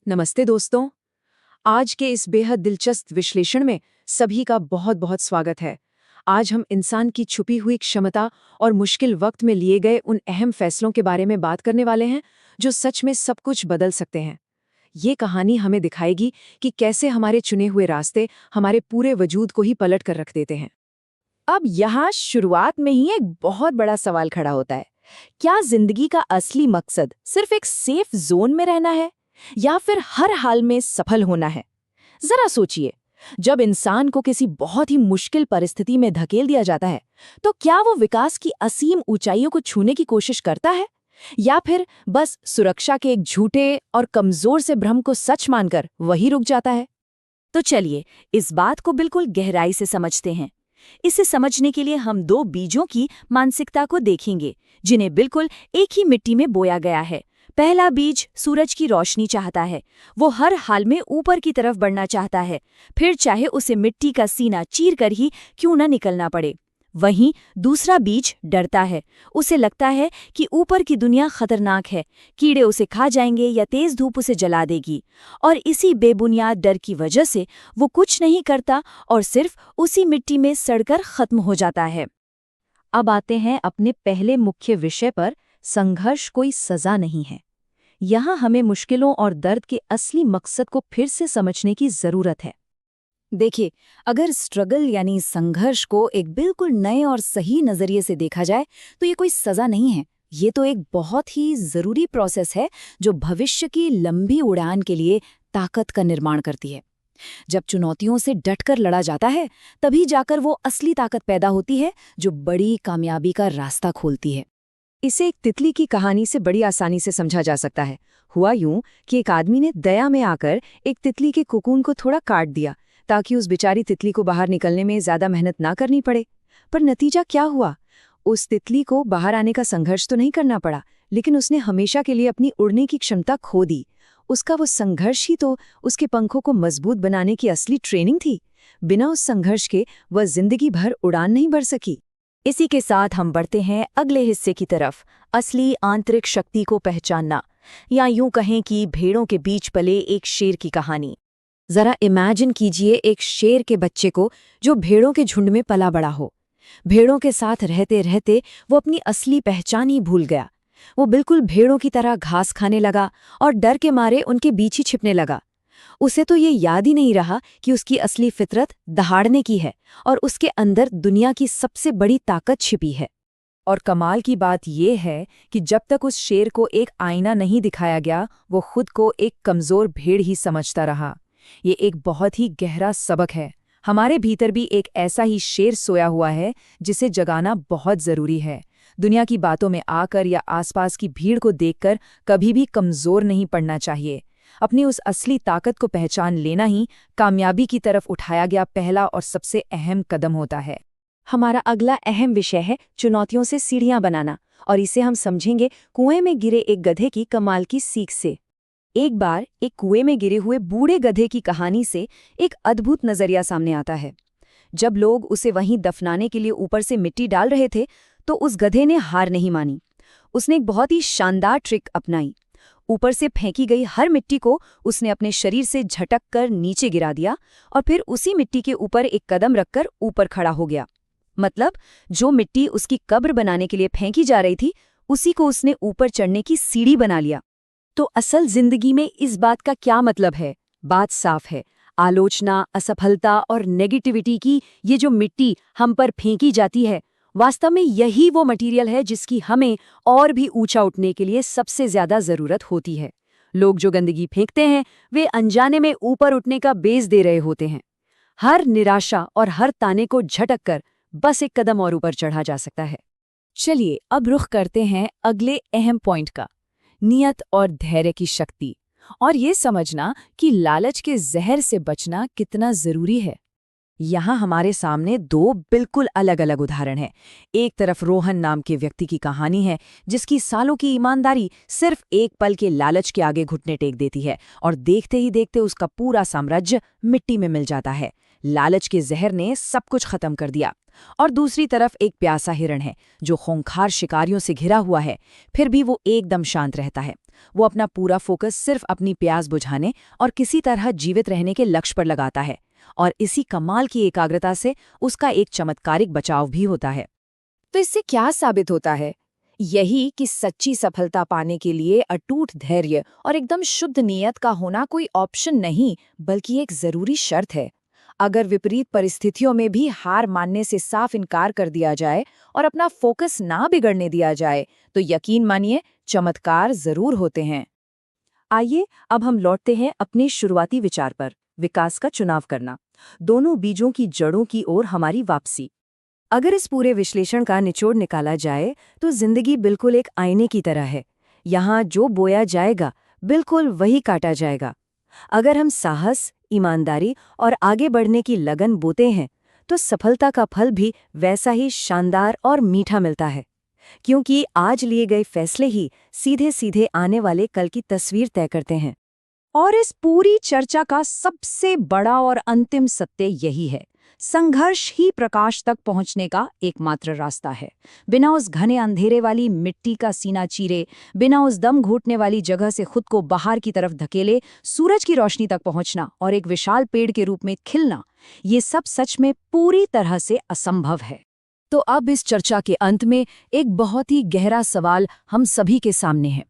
नमस्ते दोस्तों। आज के इस बेहद दिलचस्प विश्लेषण में सभी का बहुत बहुत स्वागत है। आज हम इंसान की छुपी हुई क्षमता और मुश्किल वक्त में लिए गए उन अहम फैसलों के बारे में बात करने वाले हैं जो सच में सब कुछ बदल सकते हैं। ये कहानी हमें दिखाएगी कि कैसे हमारे चुने हुए रास्ते हमारे पूरे वजूद को ही पलट कर रख देते हैं। अब यहाँ शुरुआत में ही एक बहुत बड़ा सवाल खड़ा होता है। क्या जिंदगी का असली मकसद सिर्फ एक सेफ जोन में रहना है या फिर हर हाल में सफल होना है? जरा सोचिए, जब इंसान को किसी बहुत ही मुश्किल परिस्थिति में धकेल दिया जाता है, तो क्या वो विकास की असीम ऊंचाइयों को छूने की कोशिश करता है या फिर बस सुरक्षा के एक झूठे और कमजोर से भ्रम को सच मानकर वही रुक जाता है? तो चलिए इस बात को बिल्कुल गहराई से समझते हैं। इसे समझने के लिए हम दो बीजों की मानसिकता को देखेंगे जिन्हें बिल्कुल एक ही मिट्टी में बोया गया है। पहला बीज सूरज की रोशनी चाहता है। वो हर हाल में ऊपर की तरफ बढ़ना चाहता है, फिर चाहे उसे मिट्टी का सीना चीर कर ही क्यों न निकलना पड़े। वहीं दूसरा बीज डरता है। उसे लगता है कि ऊपर की दुनिया खतरनाक है, कीड़े उसे खा जाएंगे या तेज धूप उसे जला देगी। और इसी बेबुनियाद डर की वजह से वो कुछ नहीं करता और सिर्फ उसी मिट्टी में सड़कर खत्म हो जाता है। अब आते हैं अपने पहले मुख्य विषय पर। संघर्ष कोई सजा नहीं है। यहाँ हमें मुश्किलों और दर्द के असली मकसद को फिर से समझने की जरूरत है। देखिए, अगर स्ट्रगल यानी संघर्ष को एक बिल्कुल नए और सही नजरिए से देखा जाए तो ये कोई सजा नहीं है। ये तो एक बहुत ही जरूरी प्रोसेस है जो भविष्य की लंबी उड़ान के लिए ताकत का निर्माण करती है। जब चुनौतियों से डटकर लड़ा जाता है, तभी जाकर वो असली ताकत पैदा होती है जो बड़ी कामयाबी का रास्ता खोलती है। इसे एक तितली की कहानी से बड़ी आसानी से समझा जा सकता है। हुआ यूं कि एक आदमी ने दया में आकर एक तितली के कोकून को थोड़ा काट दिया ताकि उस बेचारी तितली को बाहर निकलने में ज्यादा मेहनत ना करनी पड़े। पर नतीजा क्या हुआ? उस तितली को बाहर आने का संघर्ष तो नहीं करना पड़ा, लेकिन उसने हमेशा के लिए अपनी उड़ने की क्षमता खो दी। उसका वो संघर्ष ही तो उसके पंखों को मजबूत बनाने की असली ट्रेनिंग थी। बिना उस संघर्ष के वह जिंदगी भर उड़ान नहीं भर सकी। इसी के साथ हम बढ़ते हैं अगले हिस्से की तरफ, असली आंतरिक शक्ति को पहचानना, या यूं कहें कि भेड़ों के बीच पले एक शेर की कहानी। जरा इमेजिन कीजिए एक शेर के बच्चे को जो भेड़ों के झुंड में पला बड़ा हो। भेड़ों के साथ रहते रहते वो अपनी असली पहचान ही भूल गया। वो बिल्कुल भेड़ों की तरह घास खाने लगा और डर के मारे उनके बीच ही छिपने लगा। उसे तो ये याद ही नहीं रहा कि उसकी असली फितरत दहाड़ने की है और उसके अंदर दुनिया की सबसे बड़ी ताकत छिपी है। और कमाल की बात यह है कि जब तक उस शेर को एक आईना नहीं दिखाया गया, वो खुद को एक कमजोर भेड़ ही समझता रहा। ये एक बहुत ही गहरा सबक है। हमारे भीतर भी एक ऐसा ही शेर सोया हुआ है जिसे जगाना बहुत जरूरी है। दुनिया की बातों में आकर या आसपास की भीड़ को देखकर कभी भी कमजोर नहीं पड़ना चाहिए। अपनी उस असली ताकत को पहचान लेना ही कामयाबी की तरफ उठाया गया पहला और सबसे अहम कदम होता है। हमारा अगला अहम विषय है चुनौतियों से सीढ़ियां बनाना, और इसे हम समझेंगे कुएं में गिरे एक गधे की कमाल की सीख से। एक बार एक कुएं में गिरे हुए बूढ़े गधे की कहानी से एक अद्भुत नजरिया सामने आता है। जब लोग उसे वहीं दफनाने के लिए ऊपर से मिट्टी डाल रहे थे, तो उस गधे ने हार नहीं मानी। उसने एक बहुत ही शानदार ट्रिक अपनाई। ऊपर से फेंकी गई हर मिट्टी को उसने अपने शरीर से झटक कर नीचे गिरा दिया और फिर उसी मिट्टी के ऊपर एक कदम रखकर ऊपर खड़ा हो गया। मतलब जो मिट्टी उसकी कब्र बनाने के लिए फेंकी जा रही थी, उसी को उसने ऊपर चढ़ने की सीढ़ी बना लिया। तो असल जिंदगी में इस बात का क्या मतलब है? बात साफ है। आलोचना, असफलता और नेगेटिविटी की ये जो मिट्टी हम पर फेंकी जाती है, वास्तव में यही वो मटेरियल है जिसकी हमें और भी ऊंचा उठने के लिए सबसे ज्यादा जरूरत होती है। लोग जो गंदगी फेंकते हैं, वे अनजाने में ऊपर उठने का बेस दे रहे होते हैं। हर निराशा और हर ताने को झटक कर बस एक कदम और ऊपर चढ़ा जा सकता है। चलिए अब रुख करते हैं अगले अहम पॉइंट का, नियत और धैर्य की शक्ति, और ये समझना कि लालच के जहर से बचना कितना जरूरी है। यहाँ हमारे सामने दो बिल्कुल अलग अलग उदाहरण हैं। एक तरफ रोहन नाम के व्यक्ति की कहानी है जिसकी सालों की ईमानदारी सिर्फ एक पल के लालच के आगे घुटने टेक देती है और देखते ही देखते उसका पूरा साम्राज्य मिट्टी में मिल जाता है। लालच के जहर ने सब कुछ खत्म कर दिया। और दूसरी तरफ एक प्यासा हिरण है जो खूंखार शिकारियों से घिरा हुआ है, फिर भी वो एकदम शांत रहता है। वो अपना पूरा फोकस सिर्फ अपनी प्यास बुझाने और किसी तरह जीवित रहने के लक्ष्य पर लगाता है, और इसी कमाल की एकाग्रता से उसका एक चमत्कारिक बचाव भी होता है। तो इससे क्या साबित होता है? यही कि सच्ची सफलता पाने के लिए अटूट धैर्य और एकदम शुद्ध नीयत का होना कोई ऑप्शन नहीं, बल्कि एक जरूरी शर्त है। अगर विपरीत परिस्थितियों में भी हार मानने से साफ इनकार कर दिया जाए और अपना फोकस ना बिगड़ने दिया जाए, तो यकीन मानिए चमत्कार जरूर होते हैं। आइए अब हम लौटते हैं अपने शुरुआती विचार पर, विकास का चुनाव करना, दोनों बीजों की जड़ों की ओर हमारी वापसी। अगर इस पूरे विश्लेषण का निचोड़ निकाला जाए तो जिंदगी बिल्कुल एक आईने की तरह है। यहाँ जो बोया जाएगा बिल्कुल वही काटा जाएगा। अगर हम साहस, ईमानदारी और आगे बढ़ने की लगन बोते हैं तो सफलता का फल भी वैसा ही शानदार और मीठा मिलता है, क्योंकि आज लिए गए फैसले ही सीधे सीधे आने वाले कल की तस्वीर तय करते हैं। और इस पूरी चर्चा का सबसे बड़ा और अंतिम सत्य यही है, संघर्ष ही प्रकाश तक पहुंचने का एकमात्र रास्ता है। बिना उस घने अंधेरे वाली मिट्टी का सीना चीरे, बिना उस दम घुटने वाली जगह से खुद को बाहर की तरफ धकेले सूरज की रोशनी तक पहुंचना और एक विशाल पेड़ के रूप में खिलना, ये सब सच में पूरी तरह से असंभव है। तो अब इस चर्चा के अंत में एक बहुत ही गहरा सवाल हम सभी के सामने है।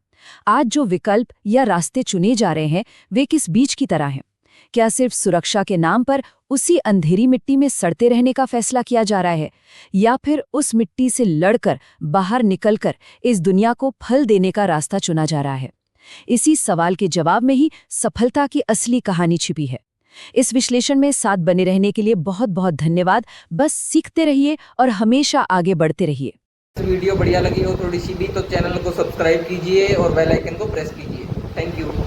आज जो विकल्प या रास्ते चुने जा रहे हैं वे किस बीज की तरह हैं? क्या सिर्फ सुरक्षा के नाम पर उसी अंधेरी मिट्टी में सड़ते रहने का फैसला किया जा रहा है, या फिर उस मिट्टी से लड़कर बाहर निकलकर इस दुनिया को फल देने का रास्ता चुना जा रहा है? इसी सवाल के जवाब में ही सफलता की असली कहानी छिपी है। इस विश्लेषण में साथ बने रहने के लिए बहुत बहुत धन्यवाद। बस सीखते रहिए और हमेशा आगे बढ़ते रहिए। वीडियो बढ़िया लगी हो थोड़ी सी भी तो चैनल को सब्सक्राइब कीजिए और बेल आइकन को प्रेस कीजिए। Thank you.